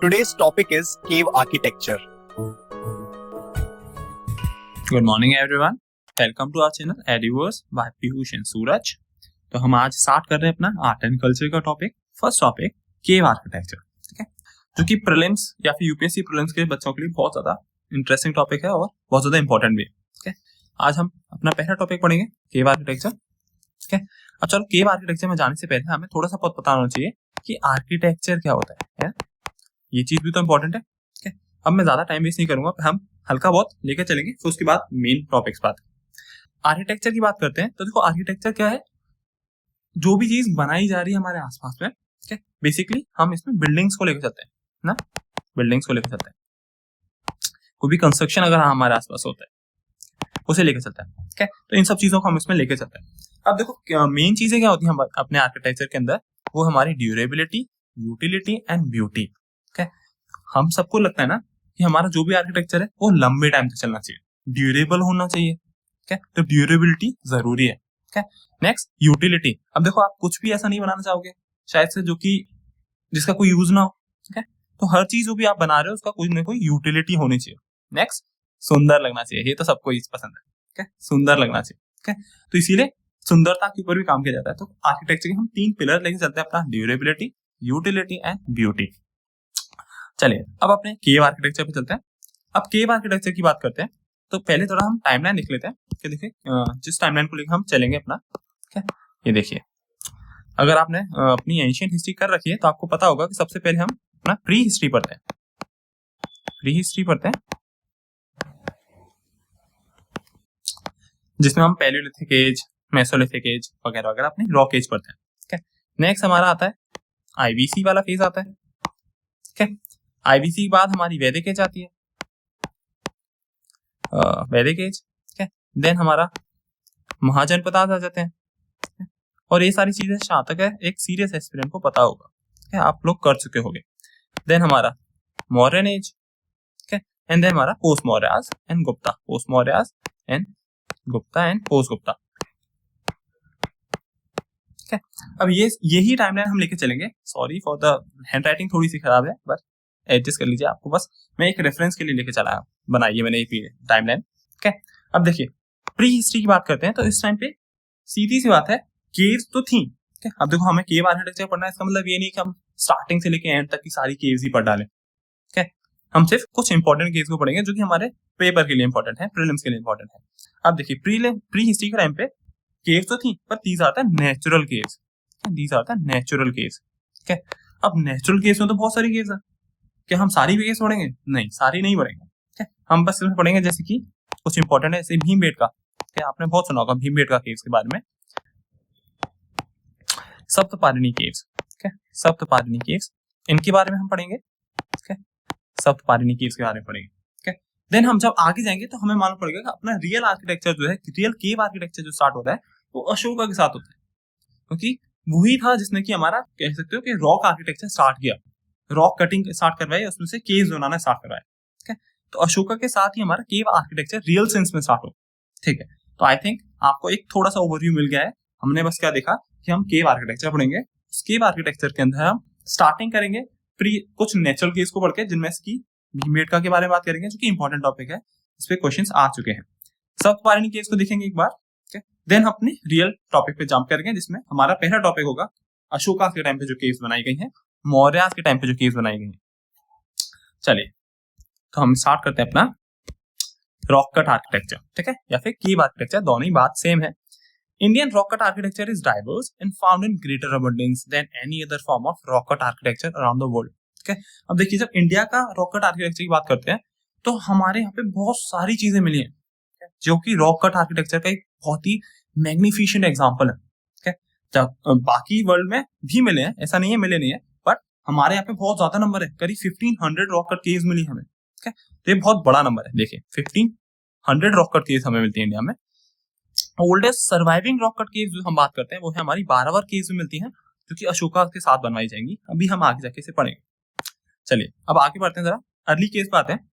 Today's topic is cave architecture. Good morning everyone, welcome to our channel एडिवर्स by Piyush and Suraj. तो हम आज start कर रहे हैं अपना आर्ट एंड कल्चर का topic. First topic cave architecture, ठीक है, जो कि प्रीलिम्स या फिर यूपीएससी प्रीलिम्स के बच्चों के लिए बहुत ज्यादा इंटरेस्टिंग टॉपिक है और बहुत ज्यादा इंपॉर्टेंट भी है। ठीक है, आज हम अपना पहला टॉपिक पढ़ेंगे केव आर्किटेक्चर। ठीक है, अब चलो केव आर्किटेक्चर में जाने से पहले हमें थोड़ा सा बहुत पता होना चाहिए कि आर्किटेक्चर क्या होता है। ये चीज भी तो इंपॉर्टेंट है। ठीक है, अब मैं ज्यादा टाइम वेस्ट नहीं करूंगा, हम हल्का बहुत लेकर चलेंगे, फिर उसके बाद मेन टॉपिक्स बात। आर्किटेक्चर की बात करते हैं तो देखो आर्किटेक्चर क्या है, जो भी चीज बनाई जा रही है हमारे आसपास में। ठीक है, बेसिकली हम इसमें बिल्डिंग्स को लेकर चलते हैं ना, बिल्डिंग्स को लेकर चलते हैं। कोई भी कंस्ट्रक्शन अगर हमारे आसपास होता है उसे लेकर चलता है। ठीक है, तो इन सब चीजों को हम इसमें लेकर चलते हैं। अब देखो मेन चीजें क्या होती है अपने आर्किटेक्चर के अंदर, वो हमारी ड्यूरेबिलिटी, यूटिलिटी एंड ब्यूटी। ठीक है, हम सबको लगता है ना कि हमारा जो भी आर्किटेक्चर है वो लंबे टाइम तक चलना चाहिए, ड्यूरेबल होना चाहिए। ठीक है, तो ड्यूरेबिलिटी जरूरी है। ठीक है, नेक्स्ट यूटिलिटी। अब देखो आप कुछ भी ऐसा नहीं बनाना चाहोगे शायद से जो कि जिसका कोई यूज ना हो। ठीक है, तो हर चीज जो भी आप बना रहे हो उसका कोई ना कोई यूटिलिटी होनी चाहिए। नेक्स्ट सुंदर लगना चाहिए, ये तो सबको ही पसंद है। ठीक है, सुंदर लगना चाहिए। ठीक है, तो इसीलिए सुंदरता के ऊपर भी काम किया जाता है। तो आर्किटेक्चर के हम 3 पिलर लेके चलते हैं, अपना ड्यूरेबिलिटी, यूटिलिटी एंड ब्यूटी। चलिए अब अपने केव आर्किटेक्चर पे चलते हैं। अब केव आर्किटेक्चर की बात करते हैं तो पहले थोड़ा हम टाइमलाइन लिख लेते हैं कि देखिए जिस टाइमलाइन को लेकर हम चलेंगे अपना। ठीक है, ये देखिए अगर आपने अपनी एंशिएंट हिस्ट्री कर रखी है तो आपको पता होगा कि सबसे पहले हम अपना प्री हिस्ट्री पढ़ते हैं। प्री हिस्ट्री पढ़ते हैं जिसमें हम पैलियोलिथिक एज, मेसोलिथिक एज वगैरह वगैरह अपने रॉक एज पढ़ते हैं। ठीक है, नेक्स्ट हमारा आता है आईवीसी वाला फेज आता है। ठीक है, आईवीसी के बाद हमारी वैदिक एज आती है, वैदिक एज। ठीक है, देन हमारा महाजनपदार्थ आ जाते हैं। और ये सारी चीजें जहां तक है एक सीरियस एस्पिरेंट को पता होगा। ठीक है, आप लोग कर चुके होंगे। देन हमारा मौर्यन एज। ठीक है, एंड देन हमारा post Mauryas and Gupta, post Mauryas and Gupta and post Gupta. ठीक है, अब यही टाइमलाइन हम लेके चलेंगे। सॉरी फॉर द हैंडराइटिंग, थोड़ी सी खराब है, बस एडजस्ट कर लीजिए। आपको बस मैं एक रेफरेंस के लिए लेके चला बनाई है मैंने ये टाइमलाइन। ठीक है, अब देखिए प्री हिस्ट्री की बात करते हैं तो इस टाइम पे सीधी सी बात है केव्स तो थी। ठीक है, अब देखो हमें केव आर्किटेक्चर पढ़ना है, इसका मतलब ये नहीं कि हम स्टार्टिंग से लेके एंड तक की सारी केव्स ही पढ़ डालें। ठीक है, हम सिर्फ कुछ इंपॉर्टेंट केव्स को पढ़ेंगे जो कि हमारे पेपर के लिए इंपॉर्टेंट है, प्रीलिम्स के लिए इंपॉर्टेंट है। अब देखिए प्री हिस्ट्री के टाइम पे केव्स तो थी पर these are the natural caves. These are the natural caves. ठीक है, अब नेचुरल केव्स में तो बहुत सारी केव्स है, क्या हम सारी केव्स पढ़ेंगे? नहीं, सारी नहीं पढ़ेंगे। ठीक है, हम बस सिर्फ पढ़ेंगे जैसे कि कुछ इंपॉर्टेंट है, जैसे भीमबेटका। ठीक है, आपने बहुत सुना होगा भीमबेटका केव्स के बारे में। सप्तपारिणी केव्स, ठीक है, सप्तपारिणी केव्स, इनके बारे में हम पढ़ेंगे। ठीक है, सप्तपारिणी केव्स के बारे में पढ़ेंगे। ठीक है, देन हम जब आगे जाएंगे तो हमें मालूम पड़ेगा कि अपना रियल आर्किटेक्चर जो है, रियल केव आर्किटेक्चर जो स्टार्ट होता है वो अशोका के साथ होता है, क्योंकि वही था जिसने कि हमारा कह सकते हो कि रॉक आर्किटेक्चर स्टार्ट किया, रॉक कटिंग स्टार्ट करवाई, उसमें से केव्स बनाना स्टार्ट करवाया। ठीक है, तो अशोका के साथ ही हमारा केव आर्किटेक्चर रियल सेंस में स्टार्ट हो। ठीक है, तो आई थिंक आपको एक थोड़ा सा ओवरव्यू मिल गया है। हमने बस क्या देखा कि हम केव आर्किटेक्चर पढ़ेंगे, उस केव आर्किटेक्चर के अंदर हम स्टार्टिंग करेंगे कुछ नेचुरल केव्स को पढ़ के, जिनमें से भीमबेटका के बारे में बात करेंगे जो कि इंपॉर्टेंट टॉपिक है, इस पे क्वेश्चंस आ चुके हैं। सप्तपारिणी केव्स को देखेंगे एक बार। ठीक है, देन अपने रियल टॉपिक पे जंप करेंगे जिसमें हमारा पहला टॉपिक होगा अशोका के टाइम पे जो केव्स बनाई गई हैं, मौर्य के टाइम पे जो केव्स बनाई गई हैं। चलिए तो हम स्टार्ट करते हैं अपना रॉक कट आर्किटेक्चर। ठीक है, या फिर केव आर्किटेक्चर, दोनों ही बात सेम है। Indian rock cut architecture is diverse and found in greater abundance than any other form of rock cut architecture around the world. ठीक है, अब देखिए जब इंडिया का रॉक कट आर्किटेक्चर की बात करते हैं तो हमारे यहाँ पे बहुत सारी चीजें मिली हैं जो कि रॉक कट आर्किटेक्चर का एक बहुत ही मैग्निफिशेंट एग्जाम्पल है। ठीक है, जब बाकी वर्ल्ड में भी मिले हैं, ऐसा नहीं है मिले नहीं है, बट हमारे यहाँ पे बहुत ज्यादा नंबर है, करीब 1500 रॉक कट केव्स मिली हमें। ठीक है, तो ये बहुत बड़ा नंबर है। देखिए 1500 रॉक कट केव्स हमें मिलती है इंडिया में। Oldest surviving rock cut caves जो हम बात करते हैं वो है हमारी 12 केव्स में मिलती हैं, जो कि अशोका के साथ बनवाई जाएंगी। अभी हम आगे जाके इसे पढ़ेंगे। चलिए अब आगे बढ़ते हैं, जरा अर्ली केव्स पे आते हैं।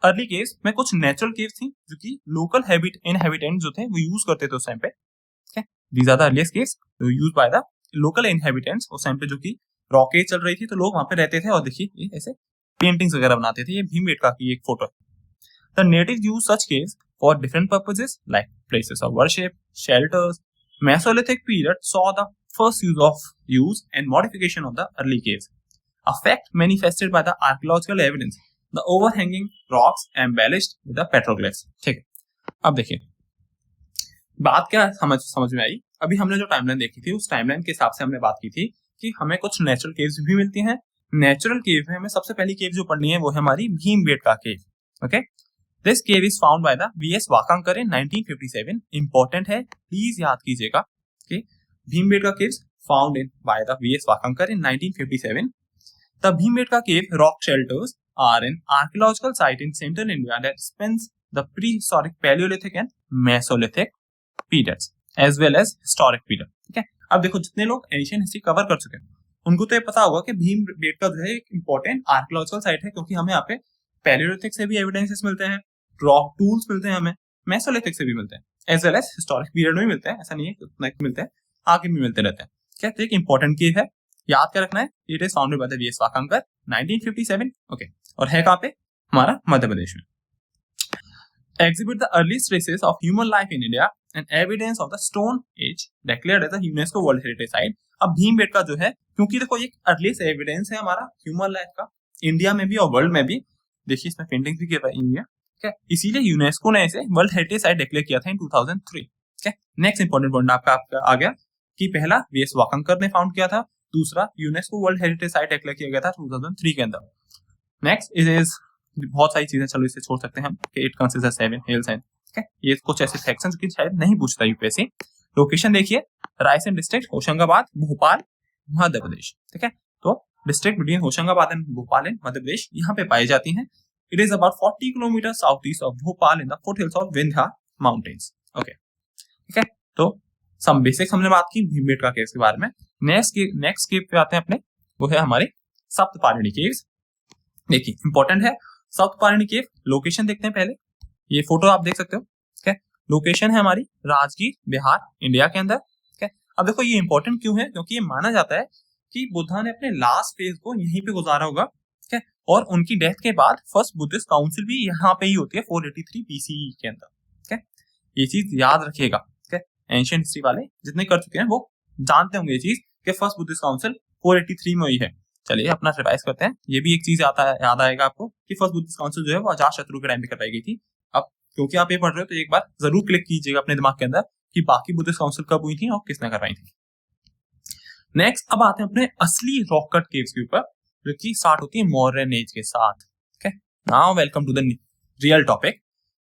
अर्ली केव्स में कुछ नेचुरल केव्स थी जो कि लोकल इनहेबिटेंट जो थे वो यूज करते थे उस टाइम पे। ठीक है, these are the earliest caves used by the local inhabitants उस टाइम पे, जो कि रॉकेट चल रही थी तो लोग वहां पे रहते थे। और देखिए ये ऐसे पेंटिंग्स वगैरह बनाते थे। ये भीमबेटका की एक फोटो है। The native use such caves for different purposes like places of worship, shelters. Mesolithic period saw the first use and modification of the early caves, a fact manifested by the archaeological evidence. The overhanging rocks embellished with the petroglyphs. ठीक है, अब देखिए बात क्या समझ में आई। अभी हमने जो टाइमलाइन देखी थी उस टाइमलाइन के हिसाब से हमने बात की थी कि हमें कुछ नेचुरल केव्स भी मिलती हैं। नेचुरल केव में हमें सबसे पहली केव जो पढ़नी है वो है हमारी Bhimbetka cave. Okay, this cave is found by the V S Wakankar in 1957। Important है, प्लीज याद कीजिएगा कि Bhimbetka caves found in by the V S Wakankar in 1957। The Bhimbetka cave rock shelters are an archaeological site in central India that spans the prehistoric palaeolithic and mesolithic periods as well as historic period. ठीक है, अब देखो जितने लोग Asian history cover कर चुके हैं उनको तो ये पता होगा कि भीमबेटका जो है एक इंपॉर्टेंट आर्कियोलॉजिकल साइट है, क्योंकि हमें यहाँ पे पैलियोलिथिक से भी एविडेंसेस मिलते हैं, रॉक टूल्स मिलते हैं, हमें मेसोलिथिक से भी मिलते हैं, as well as historic period में भी मिलते हैं। ऐसा नहीं है कि उतना मिलते हैं, आगे भी मिलते रहते हैं। क्या तो एक इंपॉर्टेंट केव है, याद कर रखना है। It is founded by the V S Wakankar 1957। Okay, और है कहाँ पे? हमारा मध्य प्रदेश में। Exhibit the earliest traces of human life in India and evidence of the Stone Age declared as a UNESCO World Heritage Site। अब भीमबेटका जो है, क्योंकि देखो ये अर्लीस्ट एविडेंस है हमारा ह्यूमन लाइफ का इंडिया में भी और वर्ल्ड में भी। देखिए इसमें पेंटिंग्स भी की हुई है, ठीक है, इसीलिए यूनेस्को ने इसे वर्ल्ड हेरिटेज साइट डिक्लेयर किया था इन 2003। ठीक है, नेक्स्ट इंपॉर्टेंट पॉइंट आपका आ गया कि पहला वीएस वाकांकर ने फाउंड किया था, दूसरा UNESCO world heritage site declare किया गया था 2003 के अंदर। नेक्स्ट इज बहुत सारी चीजें, चलो इसे छोड़ सकते हैं हम कि it consist of 7 hills and, ठीक है, ये कुछ ऐसे फैक्ट्स हैं जो कि शायद नहीं पूछता यूपीएससी। लोकेशन देखिए, रायसेन डिस्ट्रिक्ट, होशंगाबाद, भोपाल, मध्य प्रदेश। ठीक है, तो district between Hoshangabad and Bhopal in Madhya Pradesh यहाँ पे पाई जाती हैं। It is about 40 kilometre south east of Bhopal in the foothills of Vindhya mountains. Okay, ठीक है, तो सम बेसिक्स हमने बात की भीमबेटका केव्स के बारे में। नेक्स्ट केव पे आते हैं अपने, वो है हमारे सप्तपाणिनी केव्स। देखिए इंपॉर्टेंट है सप्तपाणिनी केव। लोकेशन देखते हैं पहले, ये फोटो आप देख सकते हो। ठीक है, लोकेशन है हमारी राजगीर, बिहार, इंडिया के अंदर। ठीक है, अब देखो ये इंपॉर्टेंट क्यों है, क्योंकि ये माना जाता है कि बुद्धा ने अपने लास्ट फेज को यहीं पे गुजारा होगा। ठीक है, और उनकी डेथ के बाद फर्स्ट बुद्धिस्ट काउंसिल भी यहाँ पे ही होती है 483 BCE के अंदर। ठीक है, ये चीज याद रखिएगा। ठीक है, एंशिएंट हिस्ट्री वाले जितने कर चुके हैं वो जानते होंगे ये चीज कि फर्स्ट बुद्धिस्ट काउंसिल 483 में हुई है। चलिए अपना रिवाइज करते हैं। ये भी एक चीज याद आएगा आपको कि फर्स्ट बुद्धिस्ट काउंसिल जो है वो अजातशत्रु के टाइम पे करवाई गई थी। अब क्योंकि आप ये पढ़ रहे हो तो एक बार जरूर क्लिक कीजिएगा अपने दिमाग के अंदर कि बाकी बुद्धिस्ट काउंसिल कब हुई थी और किसने करवाई थी। नेक्स्ट अब आते हैं अपने असली रॉक कट केव्स के ऊपर, जो कि स्टार्ट होती है मॉडर्न एज के साथ। ठीक है, now welcome to the real topic,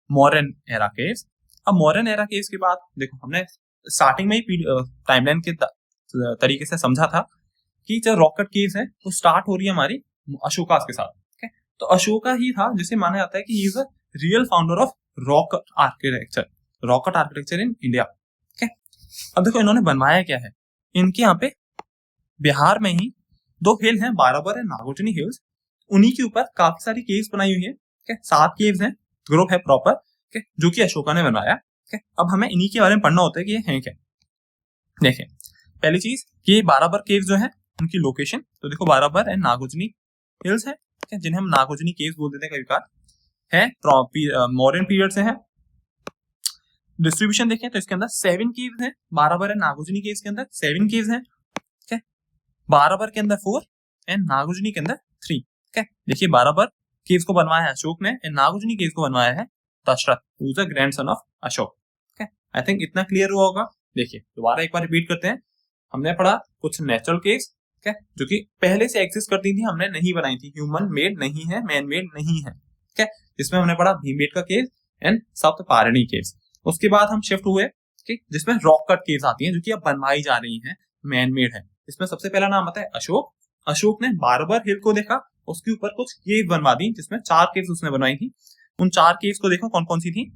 modern era caves. अब मॉडर्न एरा केव्स के बाद देखो हमने स्टार्टिंग में ही टाइमलाइन के तरीके से समझा था कि जो रॉक कट केव्स है वो स्टार्ट हो रही है हमारी अशोका के साथ। ठीक है, तो अशोका ही था जिसे माना जाता है कि he is a real founder of rock cut architecture in India. ठीक है, अब देखो इन्होंने बनवाया क्या है, इनके यहाँ पे बिहार में ही 2 हिल हैं, बाराबर है नागोचनी हिल्स, उन्हीं के ऊपर काफी सारी केव्स बनाई हुई है। ठीक है, 7 केव्स हैं, ग्रुप है प्रॉपर, ठीक है, जो कि अशोका ने बनवाया। ठीक है, अब हमें इन्हीं के बारे में पढ़ना होता है कि ये हैं क्या। देखिए पहली चीज ये बाराबर केव्स जो है उनकी लोकेशन, तो देखो बाराबर एंड नागोचनी हिल्स है, ठीक है, जिन्हें हम नागोचनी केव्स बोल देते हैं कई बार, है मॉडर्न पीरियड से है। डिस्ट्रीब्यूशन देखें तो इसके अंदर 7 केव्स हैं, बाराबर एंड नागोचनी केव्स के अंदर 7 केव्स हैं। ठीक है, बाराबर के अंदर 4 एंड नागोचनी के अंदर 3। ठीक है, देखिए बाराबर केव्स को बनवाया है अशोक ने एंड नागोचनी केव्स को बनवाया है Dasharath, who is the grandson of Ashok. ठीक है, आई थिंक इतना क्लियर हुआ होगा। देखिए दोबारा एक बार रिपीट करते हैं, हमने पढ़ा कुछ नेचुरल केव्स, ठीक है, जो कि पहले से एग्जिस्ट करती थी, हमने नहीं बनाई थी, ह्यूमन मेड नहीं है, मैन मेड नहीं है। ठीक है, जिसमें हमने पढ़ा भीमबेटका केव एंड सप्तपाणिनी केव्स। उसके बाद हम शिफ्ट हुए कि जिसमें रॉक कट केव्स आती हैं जो कि अब बनवाई जा रही हैं, मैन मेड है। इसमें सबसे पहला नाम आता है अशोक। अशोक ने बारबर हिल को देखा, उसके ऊपर कुछ केव बनवा दी, जिसमें 4 केव्स उसने बनवाई थी। उन 4 केव्स को देखो कौन कौन सी थी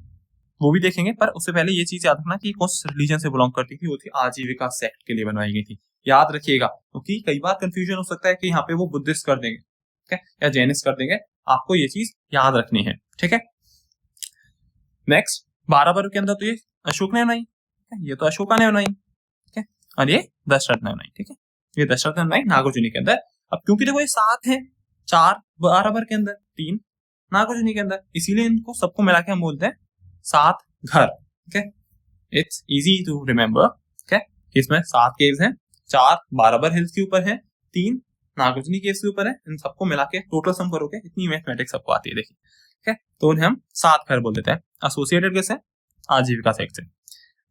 वो भी देखेंगे, पर उससे पहले ये चीज याद रखना कि कौन रिलीजन से बिलोंग करती थी, वो थी आजीविका सेक्ट के लिए बनवाई गई थी। याद रखिएगा, क्योंकि कई बार कंफ्यूजन हो सकता है कि यहाँ पे वो बुद्धिस्ट कर देंगे, ठीक है, या जैनिस्ट कर देंगे, आपको ये चीज याद रखनी है। ठीक है, नेक्स्ट बाराबर के अंदर तो ये अशोक ने बनाई, ये तो अशोका ने बनाई, ठीक है, और ये दशरथ ने बनाई। ठीक है, ये दशरथ ने बनाई नागोचनी के अंदर। अब क्योंकि देखो ये 7 हैं, 4 बाराबर के अंदर, 3 नागार्जुनी के अंदर, इसीलिए इनको सबको मिला के हम बोलते हैं 7 घर। Okay, it's easy to remember. Okay, इसमें 7 केव्स हैं, 4 बाराबर हिल्स के ऊपर है, 3 नागार्जुनी केव्स के ऊपर है। इन सबको मिला के टोटल सम करोगे इतनी मैथमेटिक्स सबको आती है। देखिए, ठीक है, तो उन्हें हम 7 घर बोल देते हैं। एसोसिएटेड किससे? आजीविका सेक्ट से।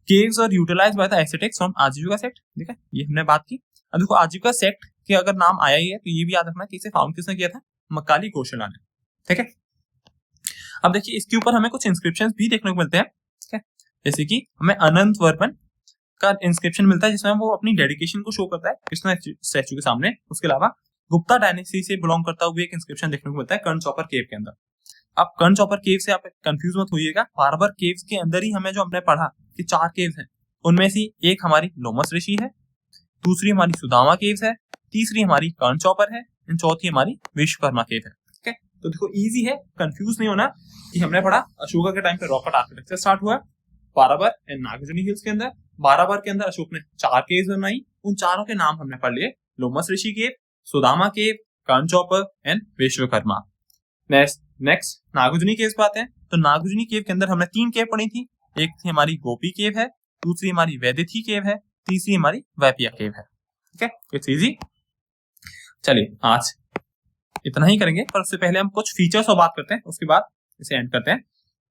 केव्स और यूटिलाइज्ड बाय द एसेटेक्स फ्रॉम आजीविका सेक्ट। ठीक है, ये हमने बात की। अब देखो, आजीविका सेक्ट के अगर नाम आया ही है तो ये भी याद रखना कि इसे फाउंड किसने किया था? मकाली कौशला ने। ठीक है, अब देखिए इसके ऊपर हमें कुछ इंस्क्रिप्शंस भी देखने को मिलते हैं। ठीक है, जैसे कि हमें अनंत वर्मन का इंस्क्रिप्शन मिलता है जिसमें वो अपनी डेडिकेशन को शो करता है कृष्णा स्टैचू के सामने। उसके अलावा गुप्ता डायनेस्टी से बिलोंग करता हुआ एक इंस्क्रिप्शन देखने को मिलता है कर्ण चॉपर केव के अंदर। अब कर्ण चॉपर केव से आप कंफ्यूज मत होइएगा, बार-बार केव्स के अंदर ही हमें जो हमने पढ़ा कि 4 केव्स हैं, उनमें से एक हमारी लोमस ऋषि है, दूसरी हमारी सुदामा केव्स है, तीसरी हमारी कर्ण चॉपर है, एंड चौथी हमारी विश्वकर्मा केव है। ठीक है, तो देखो इजी है, कंफ्यूज नहीं होना कि हमने पढ़ा अशोका के टाइम पे रॉकेट आर्किटेक्चर स्टार्ट हुआ बाराबर एंड नागार्जुनी हिल्स के अंदर। बाराबर के अंदर अशोक ने 4 केव्स बनाई, उन चारों के नाम हमने पढ़ लिए, Lomas Rishi cave, Sudama cave, Karan Chaupar and Vishwakarma. Next Nagarjuni caves पे आते हैं। तो नागार्जुनी केव के अंदर हमने 3 केव पढ़ी थी। एक थी हमारी गोपी केव है, दूसरी हमारी वैदिथी केव है, तीसरी हमारी वैपिया केव है। ठीक है, इट्स इजी। चलिए आज इतना ही करेंगे, पर उससे पहले हम कुछ फीचर्स और बात करते हैं, उसके बाद इसे एंड करते हैं।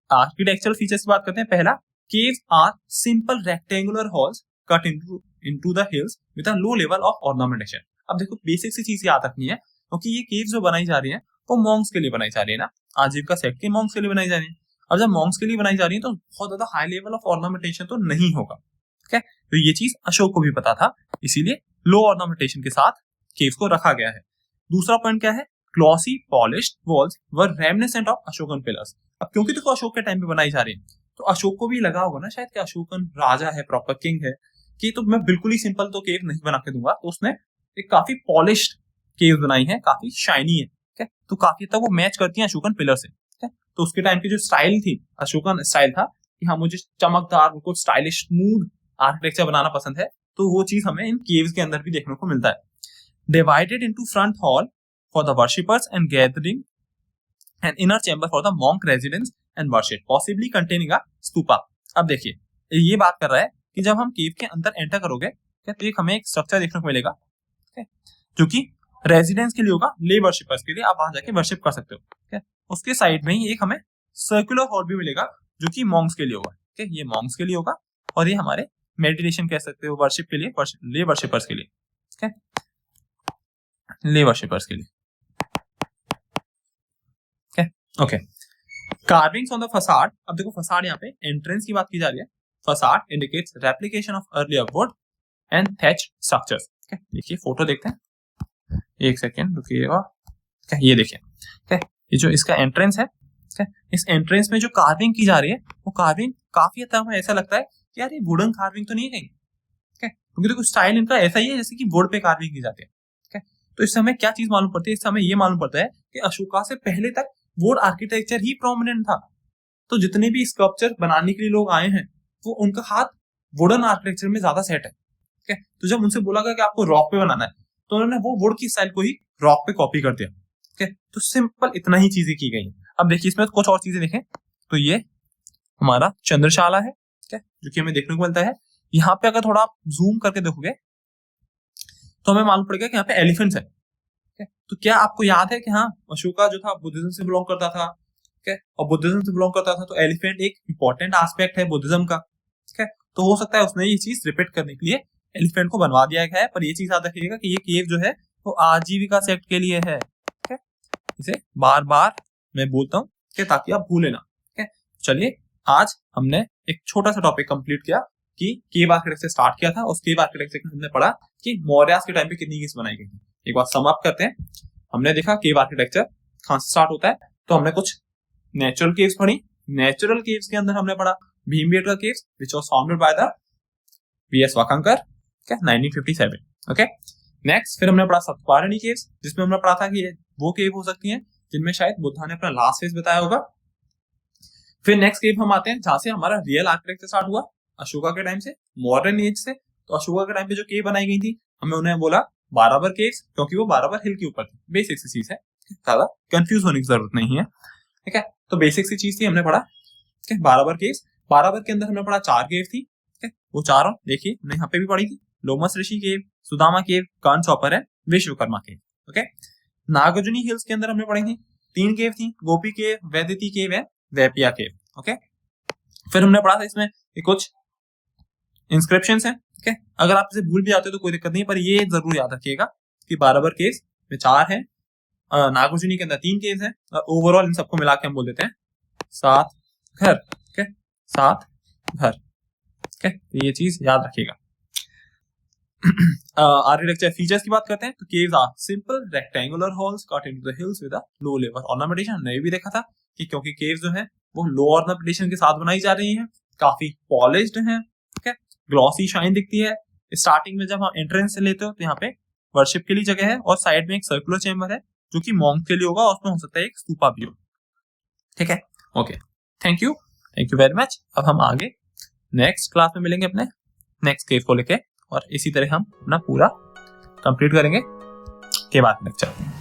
आर्किटेक्चरल फीचर्स की बात करते हैं। पहला, caves are simple rectangular halls cut into the hills with a low level of ornamentation। अब देखो बेसिक सी चीज याद रखनी है, क्योंकि ये केव्स जो बनाई जा रही है वो मॉन्क्स के लिए बनाई जा रही है ना, आजीविका सेक्ट के मॉन्क्स के लिए बनाई जा रही है। अब जब मॉन्क्स के लिए बनाई जा रही है तो बहुत ज्यादा हाई लेवल ऑफ ऑर्नामेंटेशन तो नहीं होगा। ठीक है, तो ये चीज अशोक को भी पता था, इसीलिए लो ऑर्नामेंटेशन के साथ केव्स को रखा गया है। दूसरा पॉइंट क्या है? Glossy polished walls were reminiscent of Ashokan pillars. अब क्योंकि देखो अशोक के टाइम पे बनाई जा रही है तो अशोक को भी लगा होगा ना शायद कि अशोकन राजा है, प्रॉपर किंग है, कि तो मैं बिल्कुल ही सिंपल तो केव नहीं बना के दूंगा, तो उसने एक काफी पॉलिश्ड केव बनाई है, काफी शाइनी है। ठीक है, तो काफी तक वो मैच करती है अशोकन पिलर से। ठीक है, तो उसके टाइम की जो स्टाइल थी, अशोकन स्टाइल था कि हाँ मुझे चमकदार, बिल्कुल स्टाइलिश, स्मूथ आर्किटेक्चर बनाना पसंद है, तो वो चीज हमें इन केव्स के अंदर भी देखने को मिलता है। Divided into front hall for the worshippers and gathering and inner chamber for the monk residence and worship, possibly containing a stupa. अब देखिए ये बात कर रहा है कि जब हम केव के अंदर एंटर करोगे तो एक हमें एक स्ट्रक्चर देखने को मिलेगा, जो कि रेजिडेंस के लिए होगा, ले वर्शिपर्स के लिए, आप वहां जाके वर्शिप कर सकते हो। ठीक है, उसके साइड में ही एक हमें सर्कुलर हॉल भी मिलेगा जो कि मॉन्क्स के लिए होगा। ठीक है, ये मॉन्क्स के लिए होगा और ये हमारे मेडिटेशन कह सकते हो, वर्शिप के लिए, ले वर्शिपर्स के लिए। ठीक है, ले वर्शिपर्स के लिए। Okay, carvings on the facade. अब देखो फसाड, यहाँ पे एंट्रेंस की बात की जा रही है। Facade indicates replication of earlier would and thatch structures. देखिए फोटो देखते हैं, एक सेकेंड रुकिएगा। ये देखिए, ये जो इसका एंट्रेंस है, इस एंट्रेंस में जो कार्विंग की जा रही है वो कार्विंग काफी हद तक हमें ऐसा लगता है कि यार ये वुडन कार्विंग तो नहीं है कहीं। क्योंकि देखो स्टाइल इनका ऐसा ही है जैसे कि वुड पे कार्विंग की जाती है। तो इससे हमें क्या चीज मालूम पड़ती है? इससे हमें ये मालूम पड़ता है कि अशोका से पहले तक वुड आर्किटेक्चर ही प्रोमिनेंट था। तो जितने भी स्कल्पचर बनाने के लिए लोग आए हैं वो उनका हाथ वुडन आर्किटेक्चर में ज्यादा सेट है। ठीक है, तो जब उनसे बोला गया कि आपको रॉक पे बनाना है तो उन्होंने वो वुड की स्टाइल को ही रॉक पे कॉपी कर दिया। ठीक है, तो सिंपल इतना ही चीजें की गई है। अब देखिए इसमें कुछ और चीजें देखें तो ये हमारा चंद्रशाला है, ठीक है, जो कि हमें देखने को मिलता है। यहाँ पे अगर थोड़ा आप जूम करके देखोगे तो हमें मालूम पड़ेगा कि यहाँ पे एलिफेंट्स है। तो क्या आपको याद है कि हाँ अशोका जो था बुद्धिज्म से बिलोंग करता था, ठीक है, और बुद्धिज्म से बिलोंग करता था तो एलिफेंट एक इंपॉर्टेंट एस्पेक्ट है बुद्धिज्म का। ठीक है, तो हो सकता है उसने ये चीज रिपीट करने के लिए एलिफेंट को बनवा दिया गया है, पर ये चीज याद रखिएगा कि ये केव जो है वो आजीविका सेक्ट के लिए है। ठीक है, इसे बार बार मैं बोलता हूँ कि ताकि आप भूले ना। ठीक है, चलिए आज हमने एक छोटा सा टॉपिक कंप्लीट किया कि केव आर्किटेक्चर स्टार्ट किया था, उस केव आर्किटेक्चर में हमने पढ़ा कि मौर्यास के टाइम पे कितनी केव्स बनाई गई थी। एक बार सम अप करते हैं। हमने देखा केव आर्किटेक्चर कहां से स्टार्ट होता है, तो हमने कुछ नेचुरल केव्स पढ़ी। नेचुरल केव्स के अंदर हमने पढ़ा Bhimbetka caves which was founded by the V S Wakankar, ठीक है, 1957। ओके, नेक्स्ट फिर हमने पढ़ा सप्तपारणी केव्स, जिसमें हमने पढ़ा था कि वो केव हो सकती हैं जिनमें शायद बुद्धा ने अपना लास्ट फेज बताया होगा। फिर नेक्स्ट केव हम आते हैं जहां से हमारा रियल आर्किटेक्चर स्टार्ट हुआ, अशोका के टाइम से, मॉडर्न एज से। तो अशोका के टाइम पे जो केव बनाई गई थी हमें उन्हें बोला बाराबर केव्स, क्योंकि वो बाराबर हिल के ऊपर थी। बेसिक सी चीज है, ज्यादा कंफ्यूज होने की जरूरत नहीं है, ठीक है। तो बेसिक सी चीज थी, हमने पढ़ा, ठीक है। बाराबर केव्स, बाराबर के अंदर हमने पढ़ा 4 केव थी, ठीक है। वो चारों देखिए हमने यहाँ पे भी पढ़ी थी, Lomash Rishi cave, Sudama cave, Karan chopper है, विश्वकर्मा केव, ओके। नागार्जुनी हिल्स के अंदर हमने पढ़ी थी 3 केव थी, गोपी केव, वैदिति केव है, वैपिया केव, ओके। फिर हमने पढ़ा था इसमें कुछ इंस्क्रिप्शंस हैं, ठीक है। अगर आप इसे भूल भी जाते हो तो कोई दिक्कत नहीं, पर ये जरूर याद रखिएगा कि बाराबर केव्स में 4 है, नागार्जुनी के अंदर 3 केव्स हैं, और ओवरऑल इन सबको मिला के हम बोल देते हैं 7 घर, ठीक है, 7 घर, ठीक है। तो ये चीज याद रखिएगा। आर्किटेक्चर फीचर्स की बात करते हैं तो caves are simple rectangular halls cut into the hills with a low level ornamentation. हमने ये भी देखा था कि क्योंकि केव्स जो है वो लो ऑर्नामेंटेशन के साथ बनाई जा रही हैं, काफी पॉलिश्ड हैं, ठीक है, ग्लॉसी शाइन दिखती है। स्टार्टिंग में जब हम एंट्रेंस से लेते हो तो यहाँ पे वर्शिप के लिए जगह है, और साइड में एक सर्कुलर चेंबर है जो कि मॉन्क के लिए होगा, और उसमें हो सकता है एक स्तूपा भी हो, ठीक है। Okay, thank you very much. अब हम आगे नेक्स्ट क्लास में मिलेंगे अपने नेक्स्ट केव को लेके, और इसी तरह हम अपना पूरा कंप्लीट करेंगे के बाद लेक्चर।